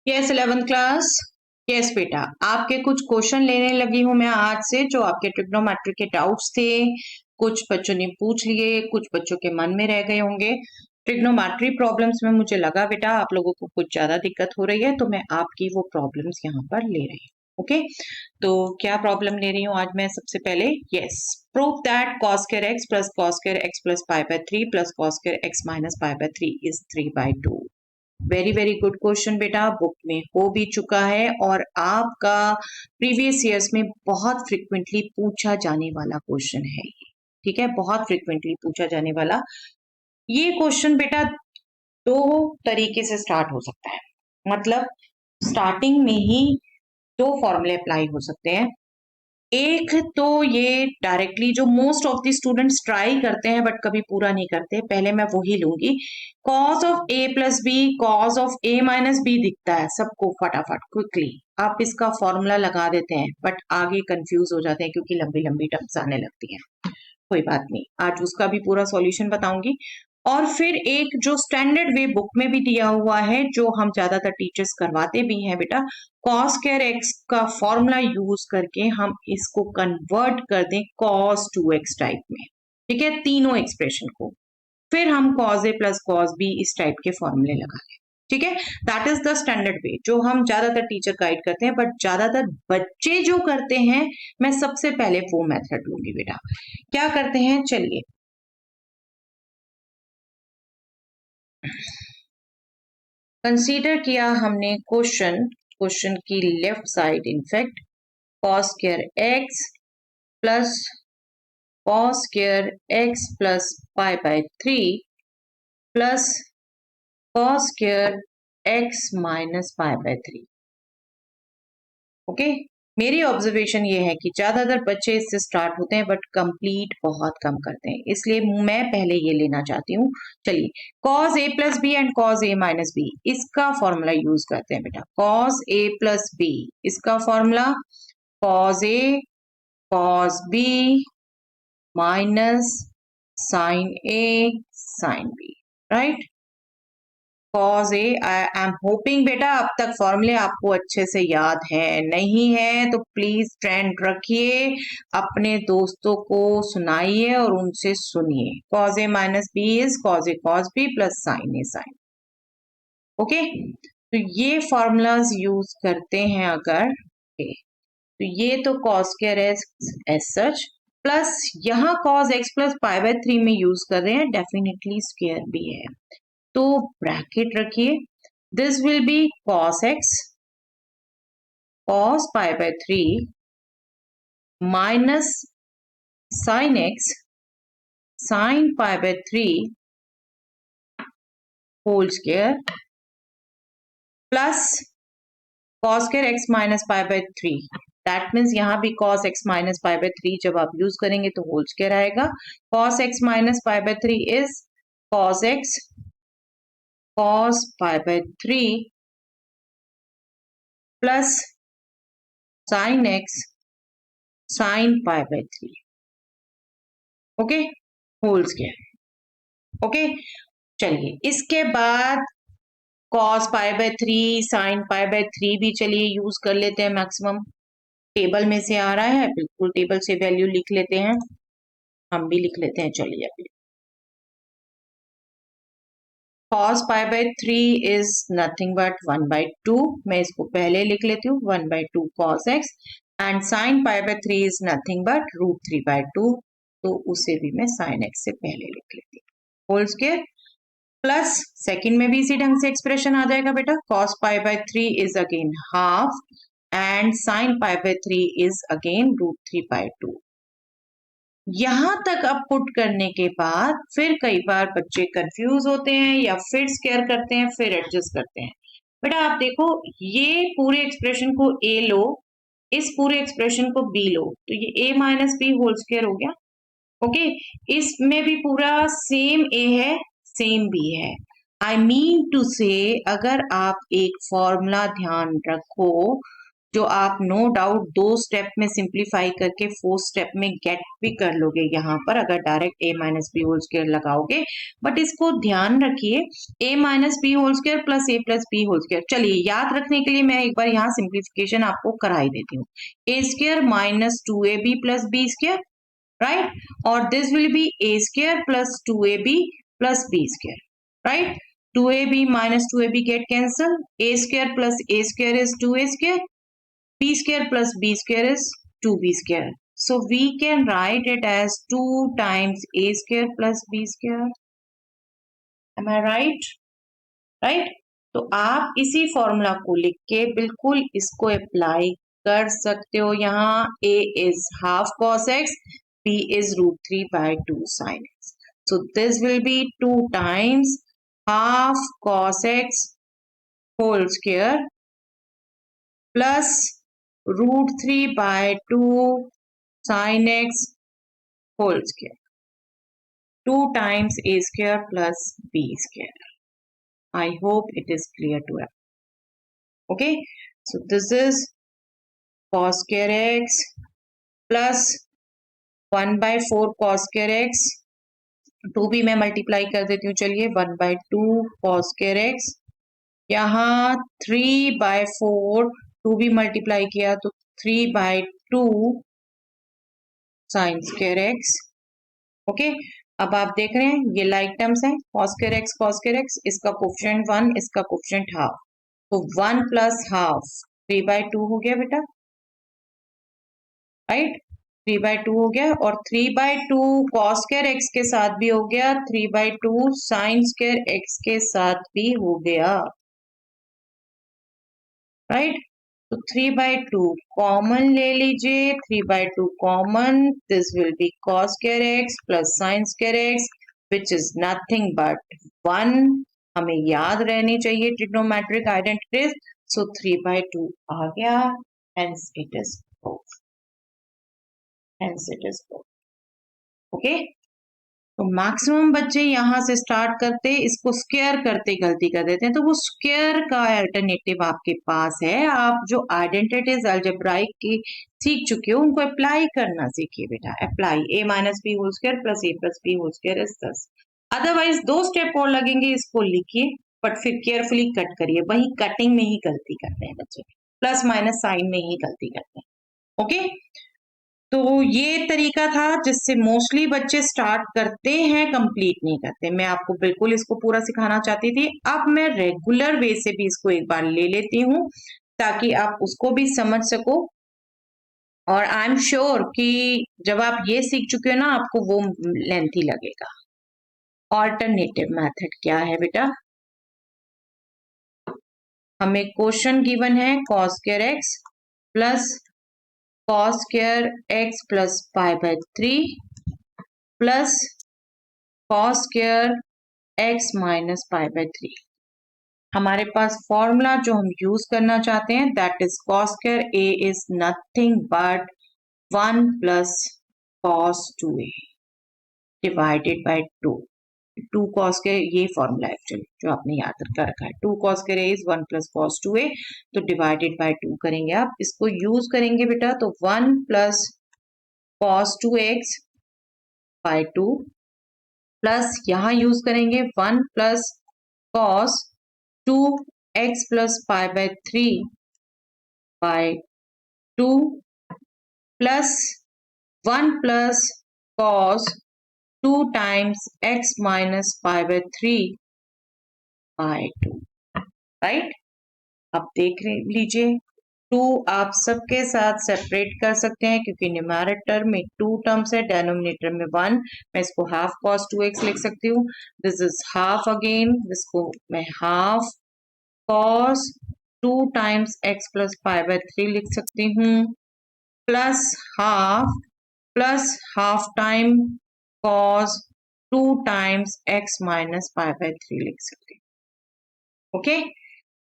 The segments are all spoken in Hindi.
Yes 11th class. यस बेटा, आपके कुछ क्वेश्चन लेने लगी हूं मैं आज से, जो आपके ट्रिग्नोमेट्री के डाउट्स थे। कुछ बच्चों ने पूछ लिए, कुछ बच्चों के मन में रह गए होंगे। ट्रिग्नोमेट्री प्रॉब्लम्स में मुझे लगा बेटा आप लोगों को कुछ ज्यादा दिक्कत हो रही है, तो मैं आपकी वो प्रॉब्लम्स यहाँ पर ले रही हूँ। ओके, तो क्या प्रॉब्लम ले रही हूँ आज मैं? सबसे पहले yes, prove that cos square x plus cos square x plus pi by 3 plus cos square x minus pi by 3 is 3/2। Very very good question बेटा, बुक में हो भी चुका है और आपका प्रीवियस ईयर्स में बहुत फ्रिक्वेंटली पूछा जाने वाला क्वेश्चन है ये। ठीक है, बहुत फ्रिक्वेंटली पूछा जाने वाला ये क्वेश्चन बेटा दो तरीके से स्टार्ट हो सकता है। मतलब स्टार्टिंग में ही दो फॉर्मूले अप्लाई हो सकते हैं। एक तो ये डायरेक्टली जो most of the students try करते हैं बट कभी पूरा नहीं करते, पहले मैं वही लूंगी। Cos of a plus b cos of a minus b दिखता है सबको फटाफट क्विकली, आप इसका फॉर्मूला लगा देते हैं बट आगे कंफ्यूज हो जाते हैं क्योंकि लंबी लंबी टर्म्स आने लगती हैं। कोई बात नहीं, आज उसका भी पूरा सॉल्यूशन बताऊंगी। और फिर एक जो स्टैंडर्ड वे बुक में भी दिया हुआ है, जो हम ज्यादातर टीचर्स करवाते भी हैं बेटा, cos square x का फॉर्मूला यूज करके हम इसको कन्वर्ट कर दें cos 2x टाइप में। ठीक है, तीनों एक्सप्रेशन को फिर हम cos a plus cos b इस टाइप के फॉर्मूले लगा लें। ठीक है, दैट इज द स्टैंडर्ड वे जो हम ज्यादातर टीचर गाइड करते हैं, बट ज्यादातर बच्चे जो करते हैं मैं सबसे पहले वो मेथड लूंगी बेटा। क्या करते हैं, चलिए कंसीडर किया हमने क्वेश्चन की left side, in fact cos square x plus cos square x plus pi by 3 plus cos square x माइनस pi by 3। ओके, मेरी ऑब्जर्वेशन ये है कि ज्यादातर बच्चे इससे स्टार्ट होते हैं बट कंप्लीट बहुत कम करते हैं, इसलिए मैं पहले ये लेना चाहती हूँ। चलिए, cos a plus b and cos a minus b, इसका फॉर्मूला यूज करते हैं बेटा। cos a प्लस बी, इसका formula cos a cos b minus sin a sin b, right. cos a, I am hoping बेटा अब तक फॉर्मूले आपको अच्छे से याद है। नहीं है तो प्लीज ट्रेंड रखिए, अपने दोस्तों को सुनाइए और उनसे सुनिए। cos a minus b is cos a cos b plus sin a sin। Okay, तो ये फॉर्मूलाज यूज करते हैं अगर, तो ये तो cos square as such, plus यहाँ cos x plus pi by 3 में यूज कर रहे हैं, डेफिनेटली स्क्वायर भी है, तो ब्रैकेट रखिए। This will be cos x cos pi by 3 minus sin x sin pi by 3 whole square plus cos square x माइनस pi by 3। दैट मीन्स यहाँ भी cos x माइनस pi by 3 जब आप यूज करेंगे तो होल स्क्वायर आएगा। cos x माइनस pi by 3 is cos x cos pi by 3 plus sin x sin pi by 3। Okay, whole square. Okay, चलिए इसके बाद cos pi by 3 sin pi by 3 भी चलिए यूज कर लेते हैं। मैक्सिमम टेबल में से आ रहा है, बिल्कुल टेबल से वैल्यू लिख लेते हैं, हम भी लिख लेते हैं। चलिए अभी cos pi by 3 is nothing but 1/2, मैं इसको पहले लिख लेती हूँ 1/2 cos x, and sin pi by 3 is nothing but √3/2, तो उसे भी मैं sin x से पहले लिख लेती हूँ होल स्क्वायर। प्लस सेकंड में भी इसी ढंग से एक्सप्रेशन आ जाएगा बेटा, cos pi by 3 is again half and sin pi by 3 is again √3/2। यहां तक अब पुट करने के बाद फिर कई बार बच्चे कंफ्यूज होते हैं या फिर स्केयर करते हैं, फिर एडजस्ट करते हैं। बेटा आप देखो, ये पूरे एक्सप्रेशन को a लो, इस पूरे एक्सप्रेशन को b लो, तो ये a minus B whole square हो गया। ओके, इसमें भी पूरा सेम a है सेम b है। आई मीन टू से, अगर आप एक फॉर्मूला ध्यान रखो जो आप नो डाउट 2 स्टेप में सिंप्लीफाई करके 4 स्टेप में गेट भी कर लोगे यहाँ पर, अगर direct a minus B whole square लगाओगे। बट इसको ध्यान रखिए, a minus B whole square plus a plus B whole square. चलिए याद रखने के लिए मैं एक बार यहाँ सिंप्लीफिकेशन आपको करा ही देती हूँ। a square minus 2ab plus B square, right? Or this will be a square plus 2ab plus b square, right? 2ab minus 2ab get cancelled. A square plus a square is 2a square. B square plus b square is 2b square. So we can write it as 2 times a square plus b square. Am I right? Right? तो आप इसी फॉर्मूला को लिख के बिल्कुल इसको अप्लाई कर सकते हो। यहाँ a is half cos x, b is root 3 by 2 sin x. So this will be 2 times half cos x whole square plus root 3 by 2 sin x whole square. 2 times a square plus b square. I hope it is clear to everyone. Okay, so this is cos square x plus 1 by 4 cos square x, 2 भी मैं मल्टीप्लाई कर देती हूँ। चलिए 1 by 2 cos square x, यहाँ 3 by 4, 2 भी मल्टीप्लाई किया तो 3 by 2 sin square x। Okay, अब आप देख रहे हैं ये लाइक टर्म्स हैं, cos square x, इसका कोफिशिएंट 1, इसका कोफिशिएंट हाफ, तो 1 प्लस हाफ 3 by 2 हो गया बेटा, राइट? 3 by 2 हो गया, और 3 by 2 cos square x के साथ भी हो गया, 3 by 2 sin square x के साथ भी हो गया, राइट? तो 3 by 2 कॉमन ले लीजिए, 3 by 2 common, this will be cos square x plus sin square x which is nothing but 1। हमें याद रहनी चाहिए ट्रिग्नोमेट्रिक आइडेंटिटीज। सो 3 by 2 आ गया, hence it is both, hence it is both। Okay, तो मैक्सिमम बच्चे यहाँ से स्टार्ट करते इसको स्क्वायर करते गलती कर देते हैं, तो वो स्क्वायर का अल्टरनेटिव आपके पास है। आप जो आइडेंटिटीज अलजेब्राइक की सीख चुके हो उनको अप्लाई करना सीखिए बेटा। Apply a minus B whole square plus a plus B whole square is 10। Otherwise 2 step और लगेंगे, इसको लिखिए बट फिर केयरफुली कट करिए। वही कटिंग में ही गलती करते हैं बच्चे, प्लस माइनस साइन में ही गलती करते हैं। ओके, तो ये तरीका था जिससे मोस्टली बच्चे स्टार्ट करते हैं, कंप्लीट नहीं करते। मैं आपको बिल्कुल इसको पूरा सिखाना चाहती थी। अब मैं रेगुलर वे से भी इसको एक बार ले लेती हूँ ताकि आप उसको भी समझ सको, और आई एम श्योर कि जब आप ये सीख चुके हो ना आपको वो लेंथी लगेगा। ऑल्टरनेटिव मेथड क्या है बेटा? हमें क्वेश्चन गिवन है cos square x plus cos square x plus pi by 3 plus cos square x minus pi by 3। हमारे पास फॉर्मूला जो हम यूज करना चाहते हैं that is cos square a is nothing but 1 plus cos 2a divided by 2 cos square, ये फॉर्मूला एक्चुअली जो आपने याद कर रखा है। 2 cos square a is 1 plus cos 2a, तो डिवाइडेड बाय 2 करेंगे। आप इसको यूज करेंगे बेटा तो 1 plus cos 2x by 2 plus यहाँ यूज करेंगे 1 plus cos 2x plus pi by 3 by 2 plus 1 plus cos 2 times x minus pi by 3 by 2, right? अब देख लीजिए 2 आप सबके साथ सेपरेट कर सकते हैं क्योंकि न्यूमैरेटर में 2 टर्म्स है, डेनोमिनेटर में 1। मैं इसको हाफ cos 2x लिख सकती हूँ, दिस इज हाफ अगेन, इसको मैं half cos 2 times x plus pi by 3 लिख सकती हूँ, plus half time cos 2 times x minus pi by 3 लिख सकती हूँ। ओके,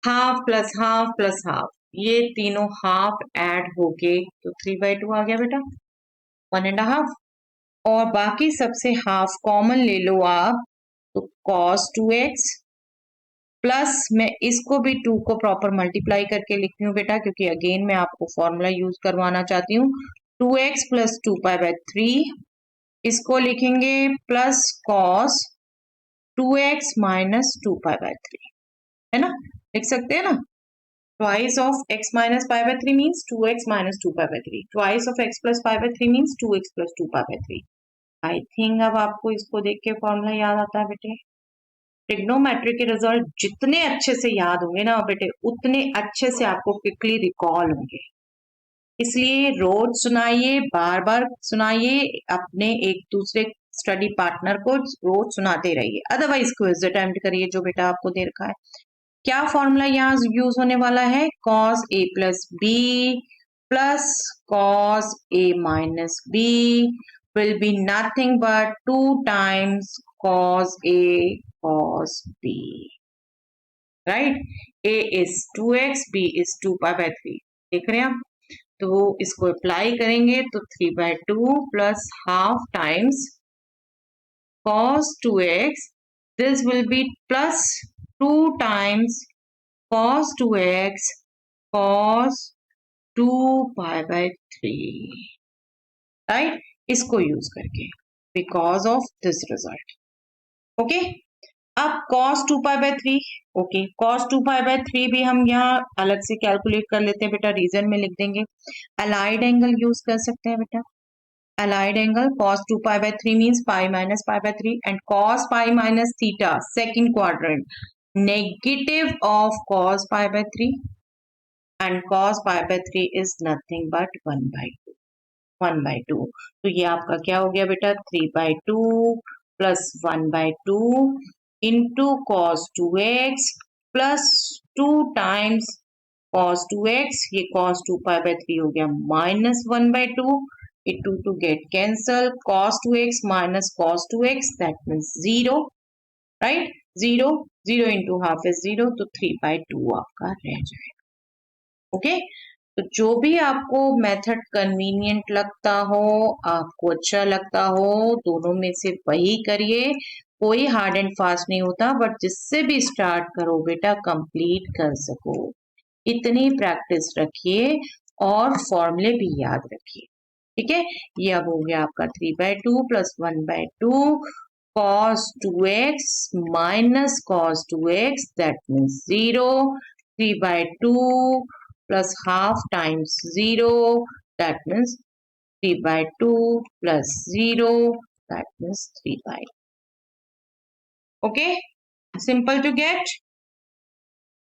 हाफ प्लस हाफ, ये तीनों हाफ ऐड होके तो 3 by 2 आ गया बेटा, 1.5। और बाकी सबसे हाफ कॉमन ले लो आप, तो cos 2x प्लस मैं इसको भी 2 को प्रॉपर मल्टीप्लाई करके लिखती हूँ बेटा, क्योंकि अगेन मैं आपको फॉर्मूला यूज करवाना चाहती हूँ। 2x प्लस 2π/3 इसको लिखेंगे प्लस कॉस 2x माइनस 2π/3, है ना, लिख सकते हैं ना। Twice of x minus π/3 means 2x minus 2π/3. Twice of x plus π/3 means 2x plus 2π/3. I think अब आपको इसको देख के फॉर्मूला याद आता है बेटे। ट्रिग्नोमेट्री के रिजल्ट जितने अच्छे से याद होंगे ना बेटे, उतने अच्छे से आपको क्विकली रिकॉल होंगे। इसलिए रोज सुनाइए, बार बार सुनाइए, अपने एक दूसरे स्टडी पार्टनर को रोज सुनाते रहिए। अदरवाइज क्विज अटेम्प्ट करिए जो बेटा आपको दे रखा है। क्या फॉर्मूला यहाँ यूज होने वाला है? cos a plus B plus cos a minus B will be nothing but 2 times cos a cos b, right? a is 2x, b is 2π/3, देख रहे हैं आप? तो इसको अप्लाई करेंगे तो 3/2 plus half times cos 2x, this will be plus 2 times cos 2x cos 2π/3, right? इसको यूज करके because of this result. Okay, अब cos 2π/3, ओके, cos 2π/3 भी हम यहाँ अलग से कैलकुलेट कर लेते हैं बेटा, रीजन में लिख देंगे। अलाइड एंगल यूज कर सकते हैं बेटा। Allied angle cos 2π/3 means pi minus pi/3 and cos pi minus theta, second quadrant, negative of cos pi/3 and cos pi/3 is nothing but 1/2, 1/2। तो ये आपका क्या हो गया बेटा? 3/2 plus 1/2 into cos 2x plus 2 times cos 2x, ये cos 2π/3 हो गया minus 1/2, it 2 get cancel, cos 2x minus cos 2x, that means 0, right? 0 into half is 0, तो 3/2 आपका रह जाएगा। ओके, तो जो भी आपको मेथड कन्वीनियंट लगता हो, आपको अच्छा लगता हो, दोनों में से वही करिए। कोई हार्ड एंड फास्ट नहीं होता, बट जिससे भी स्टार्ट करो बेटा कंप्लीट कर सको, इतनी प्रैक्टिस रखिए और फॉर्मूले भी याद रखिए। ठीक है, ये अब हो गया आपका 3/2 plus 1/2 cos 2x minus cos 2x, that means 0, 3/2 plus half times 0, that means 3/2 plus 0, that means 3/2. Okay, simple to get.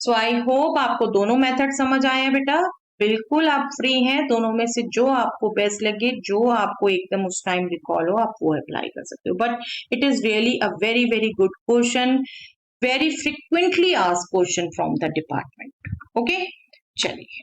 So I hope आपको दोनों मेथड समझ आए हैं बेटा। बिल्कुल आप फ्री हैं, दोनों में से जो आपको बेस्ट लगे, जो आपको एकदम उस टाइम रिकॉल हो, आप वो अप्लाई कर सकते हो। But it is really a very very good question, very frequently asked question from the department. Okay, चलिए।